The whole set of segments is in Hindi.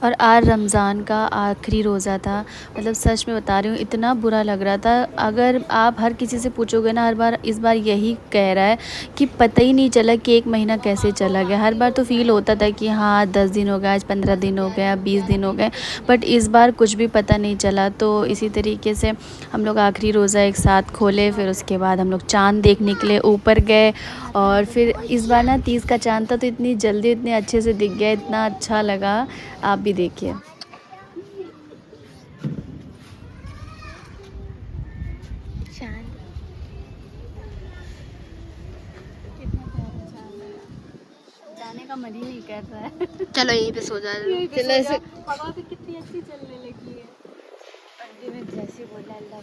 और आज रमज़ान का आखिरी रोज़ा था। मतलब सच में बता रही हूँ, इतना बुरा लग रहा था। अगर आप हर किसी से पूछोगे ना, हर बार इस बार यही कह रहा है कि पता ही नहीं चला कि 1 महीना कैसे चला गया। हर बार तो फ़ील होता था कि हाँ 10 दिन हो गए, आज 15 दिन हो गए, अब 20 दिन हो गए, बट इस बार कुछ भी पता नहीं चला। तो इसी तरीके से हम लोग आखिरी रोज़ा एक साथ खोले, फिर उसके बाद हम लोग चाँद देखने के लिए ऊपर गए। और फिर इस बार ना 30 का चाँद था, तो इतनी जल्दी इतने अच्छे से दिख गया, इतना अच्छा लगा। आप भी देखिए। जाने का मन ही नहीं कर रहा है। चलो यहीं पे सो जा। चलो ऐसे हवा भी कितनी अच्छी चलने लगी है। पंडित में जैसे बोला अल्लाह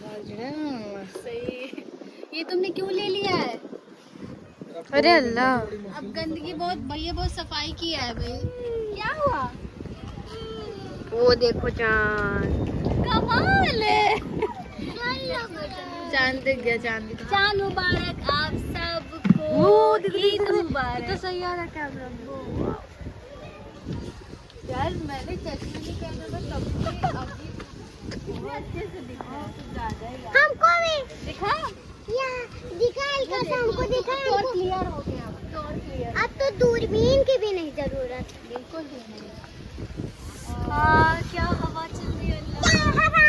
सही। ये तुमने क्यों ले लिया है? अरे अल्लाह, अब गंदगी बहुत, भैया बहुत सफाई किया है भाई। क्या हुआ? वो देखो चांद, कमाल है। चांद दिख गया, चांद दिख गया। चांद मुबारक आप सबको, ईद मुबारक। तो सही आ रहा कैमरा में। यार मैंने चश्मे नहीं पहने था तब भी अभी बहुत अच्छे से दिख रहा है। कुछ ज्यादा ही यार। हमको भी दिखा दिखाई का हमको दिखाई और क्लियर हो गया, अब तो और क्लियर। अब तो दूरबीन की भी नहीं जरूरत। बिल्कुल भी नहीं। क्या हवा चल रही है। क्या हवा।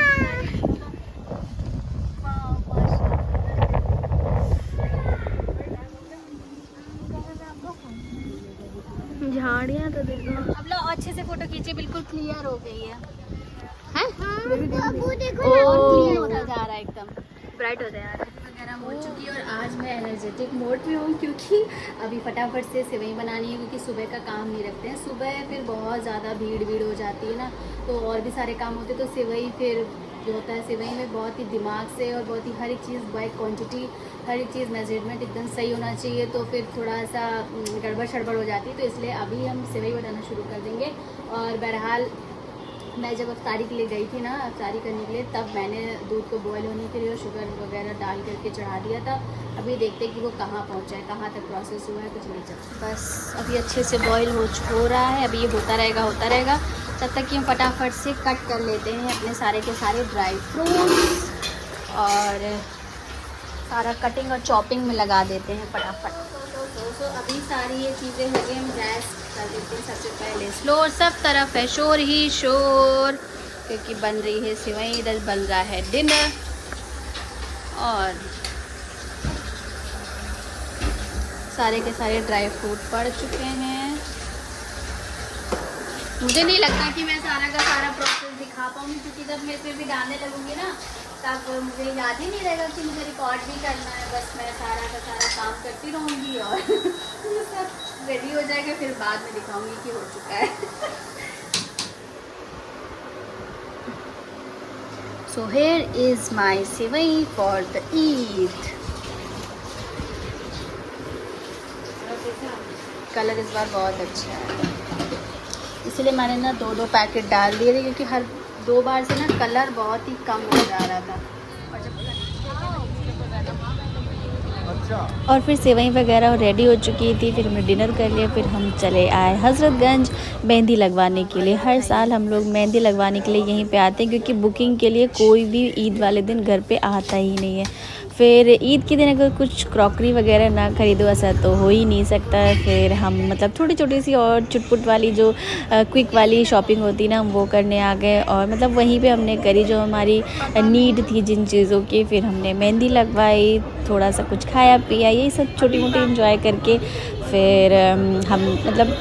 झाड़ियाँ तो देखो। अब लो अच्छे से फोटो खींचे, बिल्कुल क्लियर हो गई है। अब वो देखो और ना क्लियर होता जा रहा है एकदम। ब्राइट हो जाए यार। वगैरह हो चुकी है और आज मैं एनर्जेटिक मोड में हूँ, क्योंकि अभी फटाफट से सेवई बनानी है, क्योंकि सुबह का काम नहीं रखते हैं। सुबह फिर बहुत ज़्यादा भीड़ हो जाती है ना, तो और भी सारे काम होते हैं। तो सेवई फिर जो होता है, सेवई में बहुत ही दिमाग से और बहुत ही हर एक चीज़ बाय क्वांटिटी, हर एक चीज़ मेजरमेंट एकदम सही होना चाहिए। तो फिर थोड़ा सा गड़बड़ शड़बड़ हो जाती है, तो इसलिए अभी हम सेवई बनाना शुरू कर देंगे। और बहरहाल मैं जब अफ्तारी के लिए गई थी ना, अफ्तारी करने के लिए, तब मैंने दूध को बॉयल होने के लिए और शुगर वगैरह डाल करके चढ़ा दिया था। अभी देखते हैं कि वो कहाँ पहुँचा है, कहाँ तक प्रोसेस हुआ है, कुछ नहीं चलता। बस अभी अच्छे से बॉयल हो रहा है। अभी ये होता रहेगा तब तक कि हम फटाफट से कट कर लेते हैं अपने सारे के सारे ड्राई फ्रूट्स और सारा कटिंग और चॉपिंग में लगा देते हैं फटाफट। तो अभी सारी ये चीज़ें हो गई, हम गैस कर देते हैं सबसे पहले स्लो। सब तरफ है शोर ही शोर, क्योंकि बन रही है सेवई, इधर बन रहा है डिनर। और सारे के सारे ड्राई फ्रूट पड़ चुके हैं। मुझे नहीं लगता कि मैं सारा का सारा प्रोसेस दिखा पाऊँगी, क्योंकि जब मैं इसमें भी डालने लगूँगी ना, तब मुझे याद ही नहीं रहेगा कि मुझे रिकॉर्ड भी करना है। बस मैं सारा का सारा काम करती रहूँगी और सब रेडी हो जाएगा, फिर बाद में दिखाऊंगी कि हो चुका है। So here is my sevai for the Eid. Colour इस बार बहुत अच्छा है, इसलिए मैंने ना 2-2 पैकेट डाल दिए थे, क्योंकि हर 2 बार से ना कलर बहुत ही कम हो जा रहा था। और फिर सेवई वगैरह रेडी हो चुकी थी, फिर हमने डिनर कर लिया। फिर हम चले आए हज़रतगंज मेहंदी लगवाने के लिए। हर साल हम लोग मेहंदी लगवाने के लिए यहीं पे आते हैं, क्योंकि बुकिंग के लिए कोई भी ईद वाले दिन घर पे आता ही नहीं है। फिर ईद के दिन अगर कुछ क्रॉकरी वगैरह ना ख़रीदो, ऐसा तो हो ही नहीं सकता है। फिर हम मतलब छोटी सी और चुटपुट वाली जो क्विक वाली शॉपिंग होती ना, हम वो करने आ गए। और मतलब वहीं पे हमने करी जो हमारी नीड थी जिन चीज़ों की। फिर हमने मेहंदी लगवाई, थोड़ा सा कुछ खाया पिया, यही सब छोटी मोटी इंजॉय करके फिर हम मतलब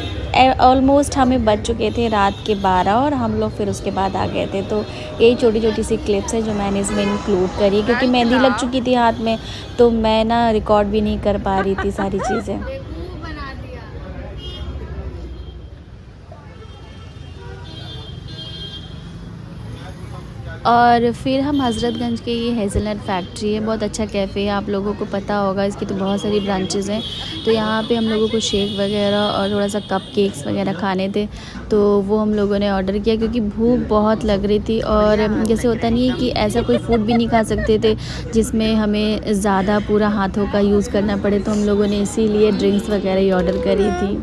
ऑलमोस्ट हमें बज चुके थे रात के 12, और हम लोग फिर उसके बाद आ गए थे। तो यही छोटी सी क्लिप्स है जो मैंने इसमें इंक्लूड करी, क्योंकि मेहंदी लग चुकी थी हाथ में, तो मैं ना रिकॉर्ड भी नहीं कर पा रही थी सारी चीज़ें। और फिर हम हज़रतगंज के, ये हेज़लनट फैक्ट्री है, बहुत अच्छा कैफ़े है, आप लोगों को पता होगा, इसकी तो बहुत सारी ब्रांचेस हैं। तो यहाँ पे हम लोगों को शेक वगैरह और थोड़ा सा कप केक्स वगैरह खाने थे, तो वो हम लोगों ने ऑर्डर किया, क्योंकि भूख बहुत लग रही थी। और जैसे होता नहीं है कि ऐसा कोई फ़ूड भी नहीं खा सकते थे जिसमें हमें ज़्यादा पूरा हाथों का यूज़ करना पड़े, तो हम लोगों ने इसीलिए ड्रिंक्स वगैरह ही ऑर्डर करी थी।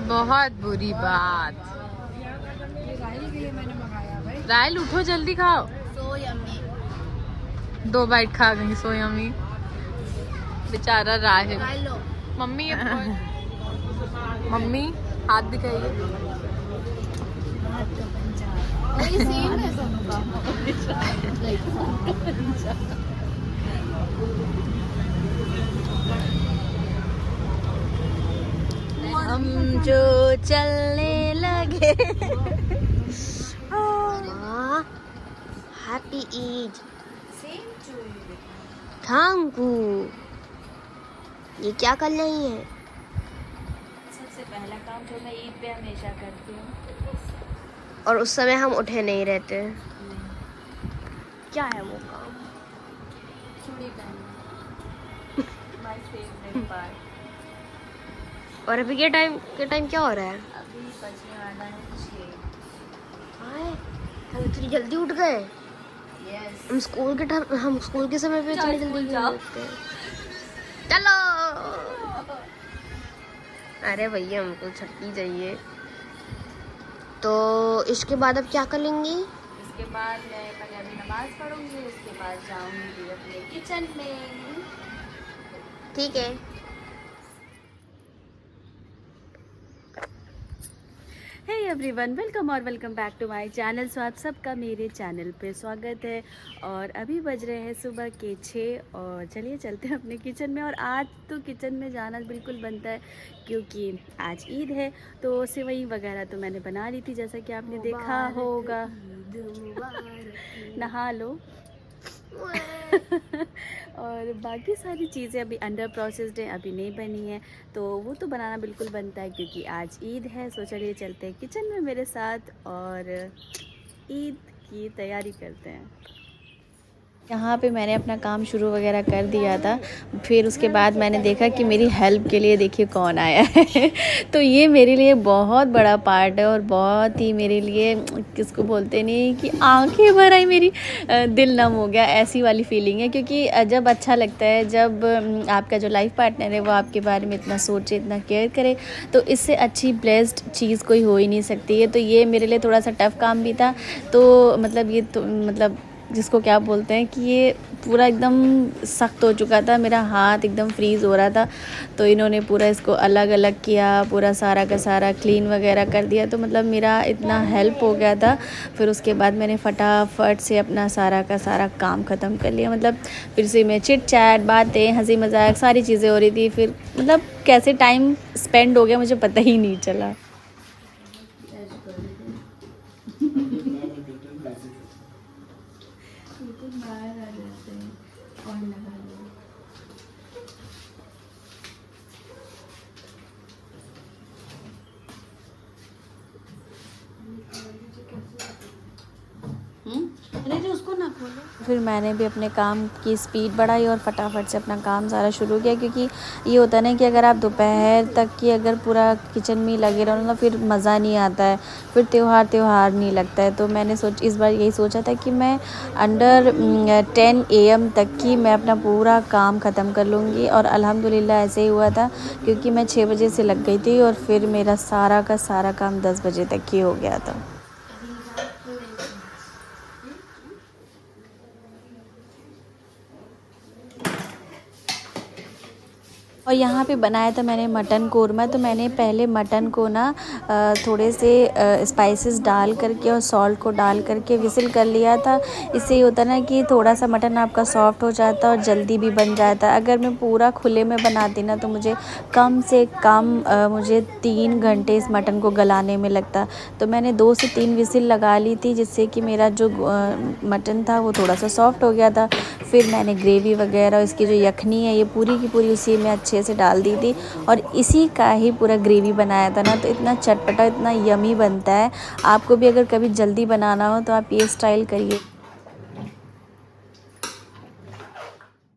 बहुत बुरी बात। राइल उठो जल्दी खाओ। So yummy. 2 बाइट खा गई सो यम्मी। बेचारा राहिल। लो। मम्मी मम्मी हाथ दिखाइए। वही सेम है दोनों का। हम जो चलने लगे। Happy Eid. Same to thank you. ये क्या कर रही है? सबसे पहला काम जो मैं ईद पे हमेशा करती हूँ। और उस समय हम उठे नहीं रहते। क्या है वो काम? चूड़ी पहनना। My favourite part. और अभी के टाइम क्या हो रहा है? अभी बजने वाला है 6। हाय, हम इतनी जल्दी उठ गए। यस। हम स्कूल के समय पे इतनी जल्दी क्यों उठते हैं? चलो। अरे भैया हमको छुट्टी चाहिए। तो इसके बाद अब क्या करेंगी? इसके बाद मैं पहले अभी नमाज पढ़ूंगी, उसके बाद जाऊंगी अपने किचन में। ठीक है। Hey everyone, welcome back to my channel. So आप सबका मेरे चैनल पे स्वागत है। और अभी बज रहे हैं सुबह के 6 और चलिए चलते हैं अपने किचन में। और आज तो किचन में जाना बिल्कुल बनता है क्योंकि आज ईद है। तो सेवई वगैरह तो मैंने बना ली थी जैसा कि आपने देखा होगा। नहा लो। और बाकी सारी चीज़ें अभी अंडर प्रोसेस्ड हैं, अभी नहीं बनी है। तो वो तो बनाना बिल्कुल बनता है क्योंकि आज ईद है। सो चलिए चलते हैं किचन में मेरे साथ और ईद की तैयारी करते हैं। यहाँ पे मैंने अपना काम शुरू वगैरह कर दिया था। फिर उसके बाद मैंने देखा कि मेरी हेल्प के लिए देखिए कौन आया है। तो ये मेरे लिए बहुत बड़ा पार्ट है और बहुत ही मेरे लिए किसको बोलते नहीं कि आंखें भर आई मेरी, दिल नम हो गया, ऐसी वाली फीलिंग है। क्योंकि जब अच्छा लगता है जब आपका जो लाइफ पार्टनर है वो आपके बारे में इतना सोचे, इतना केयर करे, तो इससे अच्छी ब्लेस्ड चीज़ कोई हो ही नहीं सकती है। तो ये मेरे लिए थोड़ा सा टफ़ काम भी था। तो मतलब ये तो मतलब जिसको क्या बोलते हैं कि ये पूरा एकदम सख्त हो चुका था, मेरा हाथ एकदम फ्रीज़ हो रहा था। तो इन्होंने पूरा इसको अलग अलग किया, पूरा सारा का सारा क्लीन वगैरह कर दिया। तो मतलब मेरा इतना हेल्प हो गया था। फिर उसके बाद मैंने फटाफट से अपना सारा का सारा काम ख़त्म कर लिया। मतलब फिर से मैं चिट चैट, बातें, हंसी मजाक सारी चीज़ें हो रही थी। फिर मतलब कैसे टाइम स्पेंड हो गया मुझे पता ही नहीं चला। फिर मैंने भी अपने काम की स्पीड बढ़ाई और फटाफट से अपना काम सारा शुरू किया। क्योंकि ये होता है ना कि अगर आप दोपहर तक की अगर पूरा किचन में लगे रहो ना फिर मज़ा नहीं आता है, फिर त्यौहार नहीं लगता है। तो मैंने इस बार यही सोचा था कि मैं अंडर 10 AM तक की मैं अपना पूरा काम ख़त्म कर लूँगी। और अल्हम्दुलिल्लाह ऐसे ही हुआ था क्योंकि मैं 6 बजे से लग गई थी और फिर मेरा सारा का सारा काम 10 बजे तक ही हो गया था। और यहाँ पे बनाया था मैंने मटन कोरमा। तो मैंने पहले मटन को ना थोड़े से स्पाइसेस डाल करके और सॉल्ट को डाल करके विसिल कर लिया था। इससे ये होता ना कि थोड़ा सा मटन आपका सॉफ्ट हो जाता और जल्दी भी बन जाता। अगर मैं पूरा खुले में बनाती ना तो मुझे कम से कम मुझे 3 घंटे इस मटन को गलाने में लगता। तो मैंने 2 से 3 विसिल लगा ली थी जिससे कि मेरा जो मटन था वो थोड़ा सा सॉफ्ट हो गया था। फिर मैंने ग्रेवी वगैरह इसकी जो यखनी है ये पूरी की पूरी उसी में अच्छे से डाल दी थी और इसी का ही पूरा ग्रेवी बनाया था ना। तो इतना चटपटा, इतना यमी बनता है। आपको भी अगर कभी जल्दी बनाना हो तो आप ये स्टाइल करिए।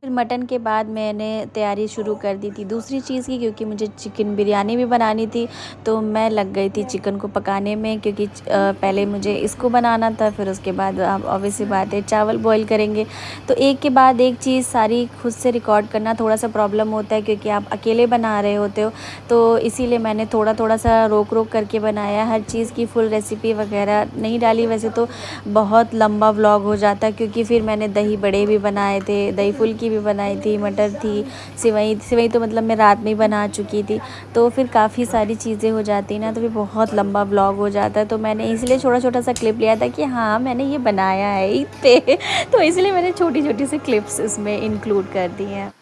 फिर फिर मटन के बाद मैंने तैयारी शुरू कर दी थी दूसरी चीज़ की, क्योंकि मुझे चिकन बिरयानी भी बनानी थी। तो मैं लग गई थी चिकन को पकाने में, क्योंकि पहले मुझे इसको बनाना था, फिर उसके बाद आप ऑब्वियसली बात है चावल बॉईल करेंगे। तो एक के बाद एक चीज़ सारी खुद से रिकॉर्ड करना थोड़ा सा प्रॉब्लम होता है, क्योंकि आप अकेले बना रहे होते हो। तो इसीलिए मैंने थोड़ा थोड़ा सा रोक रोक करके बनाया, हर चीज़ की फुल रेसिपी वगैरह नहीं डाली। वैसे तो बहुत लंबा व्लॉग हो जाता, क्योंकि फिर मैंने दही बड़े भी बनाए थे, दही फुल्की भी बनाई थी, मटर थी, सेवई तो मतलब मैं रात में ही बना चुकी थी। तो फिर काफ़ी सारी चीज़ें हो जाती ना, तो फिर बहुत लंबा व्लॉग हो जाता है। तो मैंने इसलिए छोटा छोटा सा क्लिप लिया था कि हाँ मैंने ये बनाया है ईद पे तो इसलिए मैंने छोटी छोटी सी क्लिप्स इसमें इंक्लूड कर दी हैं।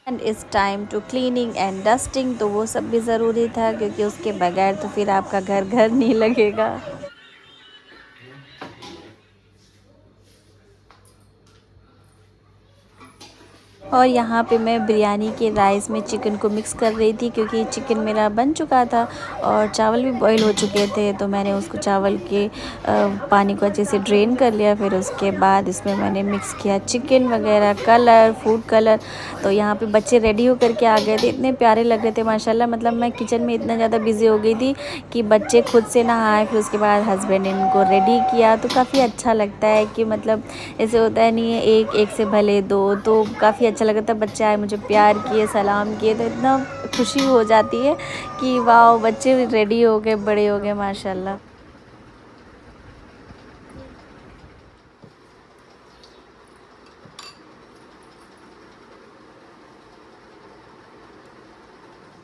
And it's time to cleaning and dusting, तो वो सब भी ज़रूरी था, क्योंकि उसके बगैर तो फिर आपका घर घर नहीं लगेगा। और यहाँ पे मैं बिरयानी के राइस में चिकन को मिक्स कर रही थी, क्योंकि चिकन मेरा बन चुका था और चावल भी बॉईल हो चुके थे। तो मैंने उसको चावल के पानी को अच्छे से ड्रेन कर लिया। फिर उसके बाद इसमें मैंने मिक्स किया चिकन वगैरह, कलर, फूड कलर। तो यहाँ पे बच्चे रेडी होकर के आ गए थे, इतने प्यारे लग रहे थे माशाल्लाह। मतलब मैं किचन में इतना ज़्यादा बिजी हो गई थी कि बच्चे खुद से नहाए, फिर उसके बाद हस्बैंड ने इनको रेडी किया। तो काफ़ी अच्छा लगता है कि मतलब ऐसे होता है नहीं है एक एक से भले दो, तो काफ़ी अच्छा लगा था। बच्चे आए, मुझे प्यार किए, सलाम किए, तो इतना खुशी हो जाती है कि वाह बच्चे रेडी हो गए, बड़े हो गए माशाल्लाह।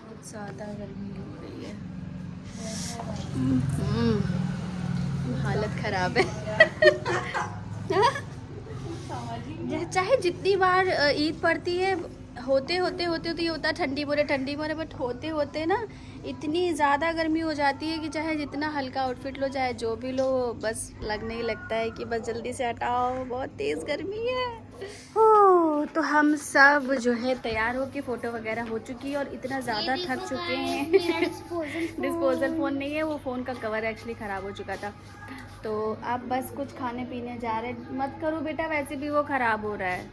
बहुत ज़्यादा गर्मी हो रही है, हालत ख़राब है चाहे जितनी बार ईद पड़ती है, होते ये होता है ठंडी मोरे, बट होते होते ना इतनी ज़्यादा गर्मी हो जाती है कि चाहे जितना हल्का आउटफिट लो, चाहे जो भी लो, बस लगने ही लगता है कि बस जल्दी से हटाओ, बहुत तेज़ गर्मी है। हो तो हम सब जो है तैयार हो के फ़ोटो वगैरह हो चुकी है, और इतना ज़्यादा थक चुके हैं डिस्पोजल फ़ोन नहीं है, वो फ़ोन का कवर एक्चुअली ख़राब हो चुका था। तो अब बस कुछ खाने पीने जा रहे हैं। मत करो बेटा, वैसे भी वो ख़राब हो रहा है।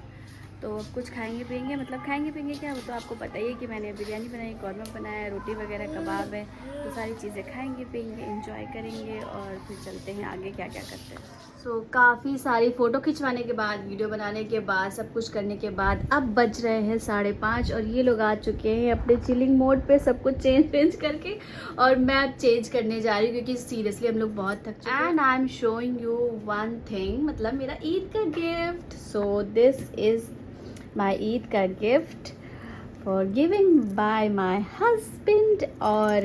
तो अब कुछ खाएंगे पियेंगे, मतलब खाएंगे पियेंगे क्या, वो तो आपको पता ही है कि मैंने बिरयानी बनाई, कौरमा बनाया, रोटी वगैरह, कबाब है। तो सारी चीज़ें खाएंगे पियेंगे, एंजॉय करेंगे, और फिर चलते हैं आगे क्या क्या करते हैं। सो काफ़ी सारी फ़ोटो खिंचवाने के बाद, वीडियो बनाने के बाद, सब कुछ करने के बाद अब बज रहे हैं 5:30, और ये लोग आ चुके हैं अपने चिलिंग मोड पे, सब कुछ चेंज करके। और मैं अब चेंज करने जा रही हूँ, क्योंकि सीरियसली हम लोग बहुत थक चुके हैं। And I am showing you one thing, मतलब मेरा ईद का gift. So this is my Eid का gift for giving by my husband. और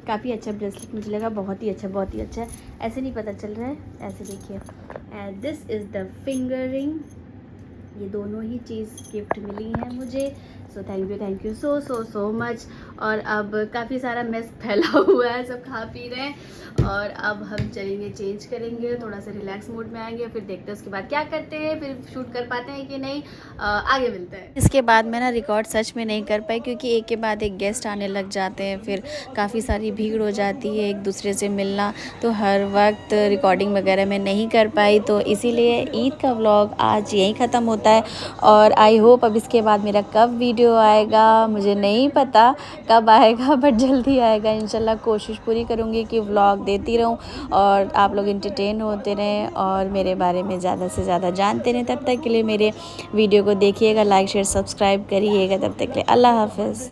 काफ़ी अच्छा ब्रेसलेट मुझे लगा, बहुत ही अच्छा है। ऐसे नहीं पता चल रहा है, ऐसे देखिए। And this is the finger ring. ये दोनों ही चीज़ गिफ्ट मिली हैं मुझे। So thank you so much. और अब काफ़ी सारा मेस फैला हुआ है, सब खा पी रहे हैं, और अब हम चलेंगे, चेंज करेंगे, थोड़ा सा रिलैक्स मूड में आएंगे, फिर देखते हैं उसके बाद क्या करते हैं, फिर शूट कर पाते हैं कि नहीं, आगे मिलते हैं। इसके बाद मैं ना रिकॉर्ड सच में नहीं कर पाई, क्योंकि एक के बाद एक गेस्ट आने लग जाते हैं, फिर काफ़ी सारी भीड़ हो जाती है, एक दूसरे से मिलना, तो हर वक्त रिकॉर्डिंग वगैरह मैं नहीं कर पाई। तो इसीलिए ईद का व्लॉग आज यहीं ख़त्म होता है। और आई होप अब इसके बाद मेरा कब वीडियो आएगा मुझे नहीं पता, कब आएगा, बट जल्दी आएगा इंशाल्लाह। कोशिश पूरी करूँगी कि व्लॉग देती रहूँ और आप लोग एंटरटेन होते रहें और मेरे बारे में ज़्यादा से ज़्यादा जानते रहें। तब तक के लिए मेरे वीडियो को देखिएगा, लाइक शेयर सब्सक्राइब करिएगा। तब तक के लिए अल्लाह हाफ़िज़।